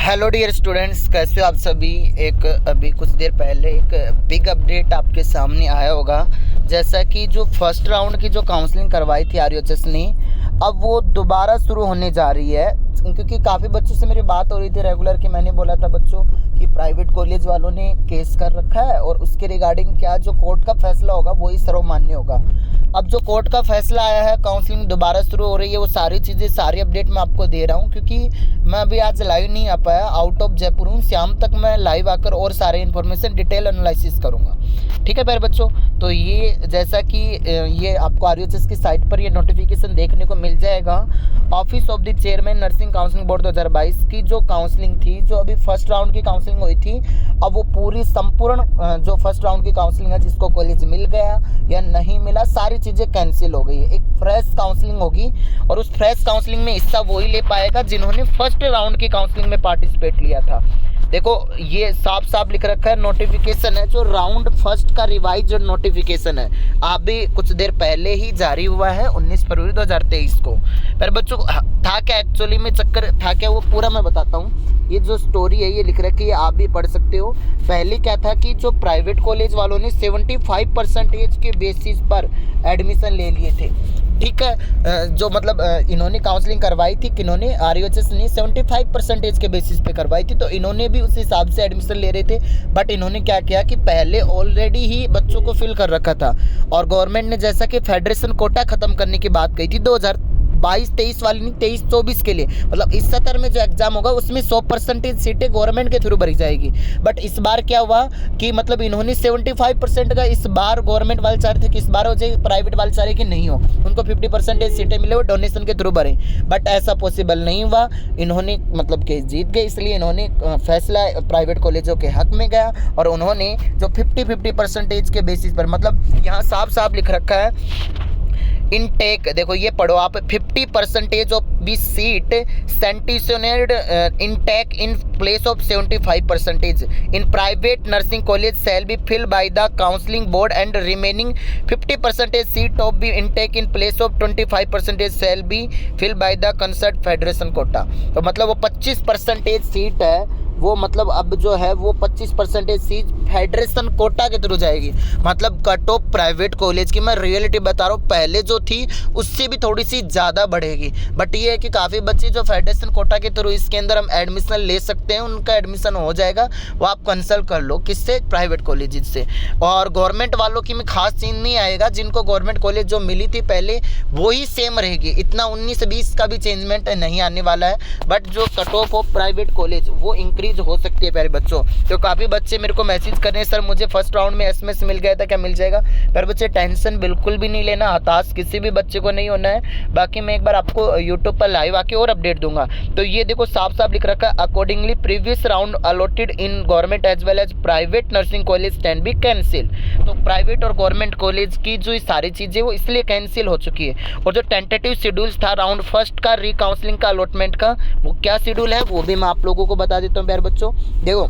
Hello dear students, कैसे हो आप सभी। अभी कुछ देर पहले एक बिग अपडेट आपके सामने आया होगा। जैसा कि जो फर्स्ट राउंड की जो काउंसलिंग करवाई थी आरयूएचएस ने, अब वो दोबारा शुरू होने जा रही है। क्योंकि काफ़ी बच्चों से मेरी बात हो रही थी रेगुलर कि मैंने बोला था बच्चों कि प्राइवेट कॉलेज वालों ने केस कर रखा है और उसके रिगार्डिंग क्या जो कोर्ट का फैसला होगा वही सर्वमान्य होगा। अब जो कोर्ट का फैसला आया है, काउंसलिंग दोबारा शुरू हो रही है, वो सारी चीज़ें सारी अपडेट मैं आपको दे रहा हूँ। क्योंकि मैं अभी आज लाइव नहीं आ पाया, आउट ऑफ जयपुर हूँ। शाम तक मैं लाइव आकर और सारे इन्फॉर्मेशन डिटेल एनालिसिस करूँगा। ठीक है प्यारे बच्चों, तो ये जैसा कि ये आपको आरयूएचएस की साइट पर ये नोटिफिकेशन देखने को मिल जाएगा। Office of the chairman nursing counselling board 2022 की जो काउंसलिंग थी, जो अभी फर्स्ट राउंड की काउंसलिंग हुई थी, अब वो पूरी संपूर्ण जो फर्स्ट राउंड की काउंसलिंग है, जिसको कॉलेज मिल गया या नहीं मिला, सारी चीज़ें कैंसिल हो गई है। एक फ्रेश काउंसलिंग होगी और उस फ्रेश काउंसलिंग में हिस्सा वही ले पाएगा जिन्होंने फर्स्ट राउंड की काउंसलिंग में पार्टिसिपेट लिया था। देखो ये साफ साफ लिख रखा है, नोटिफिकेशन है जो राउंड फर्स्ट का रिवाइज नोटिफिकेशन है, अभी कुछ देर पहले ही जारी हुआ है 19 फरवरी 2023 को। पर बच्चों था क्या एक्चुअली में, चक्कर था क्या, वो पूरा मैं बताता हूँ। ये जो स्टोरी है ये लिख रखी है, आप भी पढ़ सकते हो। पहले क्या था कि जो प्राइवेट कॉलेज वालों ने 75% के बेसिस पर एडमिशन ले लिए थे। ठीक है, जो मतलब इन्होंने काउंसलिंग करवाई थी, किन्होंने, आरयूएचएस ने 75% के बेसिस पे करवाई थी, तो इन्होंने भी उस हिसाब से एडमिशन ले रहे थे। बट इन्होंने क्या किया कि पहले ऑलरेडी ही बच्चों को फिल कर रखा था। और गवर्नमेंट ने जैसा कि फेडरेशन कोटा खत्म करने की बात कही थी 2022-23 वाली, नहीं 23-24 के लिए, मतलब इस सत्र में जो एग्जाम होगा उसमें 100% सीटें गवर्नमेंट के थ्रू भरी जाएगी। बट इस बार क्या हुआ कि मतलब इन्होंने 75% का इस बार गवर्नमेंट वाले चाह रहे थे कि इस बार हो जाए, प्राइवेट वाले चाह रहे कि नहीं हो, उनको 50% सीटें मिले, वो डोनेशन के थ्रू भरें। बट ऐसा पॉसिबल नहीं हुआ, इन्होंने मतलब केस जीत गए, इसलिए इन्होंने फैसला प्राइवेट कॉलेजों के हक में गया और उन्होंने जो 50% के बेसिस पर, मतलब यहाँ साफ साफ लिख रखा है इनटेक, देखो ये पढ़ो आप, 50% of be seat sanctioned intake in place of 75% in private nursing college shall be fill by the counselling board and remaining 50% seat of be intake in place of 25% shall be fill by the concert federation quota. तो मतलब वो 25% seat है, वो मतलब अब जो है वो 25% सीट फेडरेशन कोटा के थ्रू जाएगी। मतलब कट ऑफ प्राइवेट कॉलेज की मैं रियलिटी बता रहा हूँ, पहले जो थी उससे भी थोड़ी सी ज़्यादा बढ़ेगी। बट ये है कि काफ़ी बच्चे जो फेडरेशन कोटा के थ्रू इसके अंदर हम एडमिशन ले सकते हैं, उनका एडमिशन हो जाएगा, वो आप कंसल्ट कर लो किससे, प्राइवेट कॉलेज से। और गवर्नमेंट वालों की में खास चीज़ नहीं आएगा, जिनको गवर्नमेंट कॉलेज जो मिली थी पहले वही सेम रहेगी, इतना 19-20 का भी चेंजमेंट नहीं आने वाला है। बट जो cut off of private college वो इंक्रीज हो सकती है प्यारे बच्चों। तो काफ़ी बच्चे मेरे को मैसेज कर रहे हैं, सर मुझे फर्स्ट राउंड में एसएमएस मिल गया था, क्या मिल जाएगा? पर बच्चे टेंशन बिल्कुल भी नहीं लेना, हताश किसी भी बच्चे को नहीं होना है। बाकी मैं एक बार आपको यूट्यूब पर लाइव आके और अपडेट दूंगा। तो ये देखो साफ साफ लिख रखा है, accordingly previous round allotted in government as well as private nursing college can be cancel. तो प्राइवेट और गवर्नमेंट कॉलेज की जो सारी चीज़ें वो इसलिए कैंसिल हो चुकी है। और जो टेंटेटिव शेड्यूल था राउंड फर्स्ट का रिकाउंसलिंग का अलॉटमेंट का, वो क्या शेड्यूल है वो भी मैं आप लोगों को बता देता हूँ प्यारे बच्चों। देखो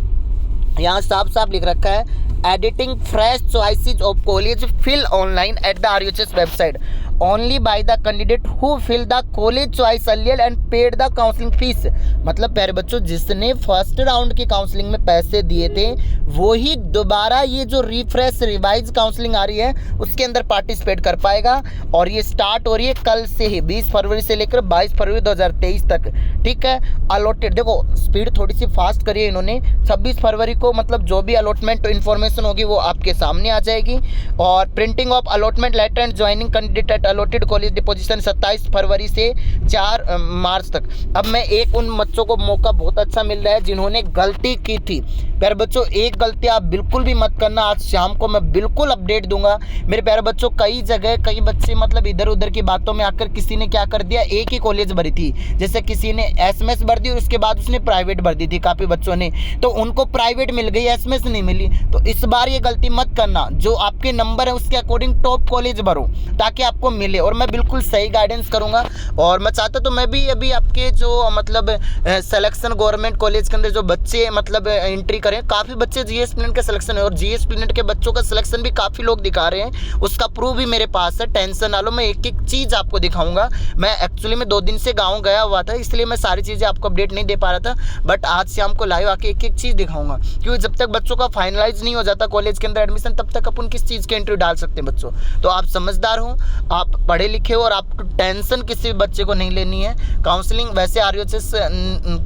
यहाँ साफ साफ लिख रखा है, editing fresh choices of college fill online at the RUHS website only by the candidate who fill the college choice earlier and paid the counselling fees. मतलब प्यारे बच्चों, जिसने फर्स्ट राउंड की काउंसलिंग में पैसे दिए थे वो ही दोबारा ये जो रिफ्रेश रिवाइज काउंसलिंग आ रही है उसके अंदर पार्टिसिपेट कर पाएगा। और ये स्टार्ट हो रही है कल से ही, 20 फरवरी से लेकर 22 फरवरी 2023 तक। ठीक है, अलॉटेड, देखो स्पीड थोड़ी सी फास्ट करी है इन्होंने। 26 फरवरी को मतलब जो भी अलॉटमेंट इन्फॉर्मेशन होगी वो आपके सामने आ जाएगी। और printing of allotment letter and joining candidate at allotted college deposition 27 फरवरी से 4 मार्च तक। अब मैं एक उन बच्चों को मौका बहुत अच्छा मिल रहा है जिन्होंने गलती की थी। प्यारे बच्चों, एक गलती आप बिल्कुल भी मत करना, आज शाम को मैं बिल्कुल अपडेट दूंगा मेरे प्यारे बच्चों। कई जगह कई बच्चे मतलब इधर उधर की बातों में आकर किसी ने क्या कर दिया, एक ही कॉलेज भरी थी, जैसे किसी ने एसएमएस भर दी और उसके बाद उसने प्राइवेट भर दी थी काफ़ी बच्चों ने, तो उनको प्राइवेट मिल गई, एसएमएस नहीं मिली। तो इस बार ये गलती मत करना, जो आपके नंबर है उसके अकॉर्डिंग टॉप कॉलेज भरो ताकि आपको मिले, और मैं बिल्कुल सही गाइडेंस करूँगा। और मैं चाहता तो मैं भी अभी आपके जो मतलब सिलेक्शन गवर्नमेंट कॉलेज के अंदर जो बच्चे मतलब एंट्री करें, काफ़ी बच्चे जीएस प्लेनेट का सिलेक्शन है, और जीएस प्लेनेट के बच्चों का सिलेक्शन भी काफ़ी लोग दिखा रहे हैं, उसका प्रूफ भी मेरे पास है। टेंशन ना लो, मैं एक एक चीज़ आपको दिखाऊंगा। मैं एक्चुअली में 2 दिन से गाँव गया हुआ था, इसलिए मैं सारी चीज़ें आपको अपडेट नहीं दे पा रहा था, बट आज शाम को लाइव आके एक एक चीज़ दिखाऊंगा, क्योंकि जब तक बच्चों का फाइनलाइज नहीं हो जाता कॉलेज के अंदर एडमिशन, तब तक अपन किस चीज़ के इंटरव्यू डाल सकते हैं बच्चों। तो आप समझदार हो, आप पढ़े लिखे हो, और आपको टेंशन किसी भी बच्चे को नहीं लेनी है। काउंसलिंग वैसे आरयूएचएस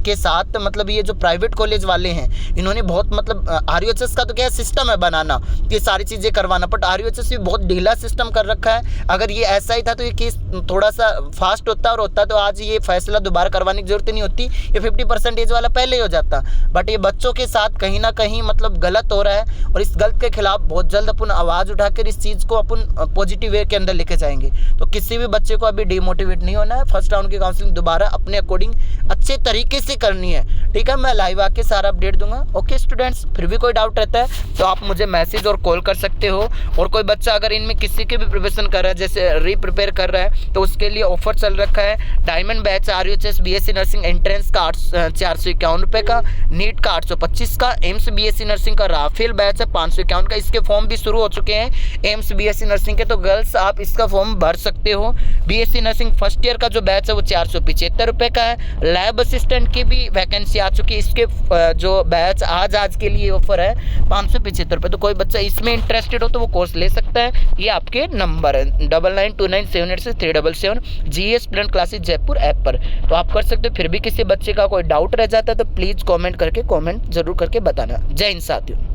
के साथ मतलब ये जो प्राइवेट कॉलेज वाले हैं, इन्होंने बहुत मतलब आरयूएचएस का तो क्या सिस्टम है बनाना कि सारी चीज़ें करवाना, बट आरयूएचएस भी बहुत ढीला सिस्टम कर रखा है। अगर ये ऐसा ही था तो ये केस थोड़ा सा फास्ट होता और होता तो आज ये फैसला दोबारा करवाने की जरूरत नहीं होती, ये 50% वाला पहले ही हो जाता। बट ये बच्चों के साथ कहीं ना कहीं मतलब गलत हो रहा है, और इस गलत के खिलाफ बहुत जल्द अपन आवाज़ उठाकर इस चीज़ को अपन पॉजिटिव वे के अंदर लेके जाएंगे। तो किसी भी बच्चे को अभी डिमोटिवेट नहीं होना है, फर्स्ट राउंड की काउंसलिंग दोबारा अपने अकॉर्डिंग अच्छे तरीके से करनी है, ठीक है। मैं लाइव आके सारा अपडेट दूंगा। ओके स्टूडेंट्स, फिर भी कोई डाउट रहता है तो आप मुझे मैसेज और कॉल कर सकते हो। और कोई बच्चा अगर इनमें किसी के भी प्रिपरेशन कर रहा है, जैसे री-प्रिपेयर कर रहा है, तो उसके लिए ऑफर चल रखा है। Diamond batch RUHS BSc nursing entrance का 451 रुपये का, नीट का 825 का, एम्स बीएससी नर्सिंग का राफेल बैच है 551 का। इसके फॉर्म भी शुरू हो चुके हैं एम्स बीएससी नर्सिंग के, तो गर्ल्स आप इसका फॉर्म भर सकते हो। बीएससी नर्सिंग फर्स्ट ईयर का जो बैच है वो 475 रुपये का है। लैब असिस्टेंट की भी वैकेंसी आ चुकी है, इसके जो बैच आज के लिए ऑफर है 575 रुपये। तो कोई बच्चा इसमें इंटरेस्टेड हो तो वो कोर्स ले सकता है। ये आपके नंबर है 9929786377 GS planet classes Jaipur app पर, तो आप कर सकते हो। फिर भी किसी बच्चे का कोई डाउट रह जाता है तो प्लीज़ कमेंट करके जरूर करके बताना। जय हिंद साथियों।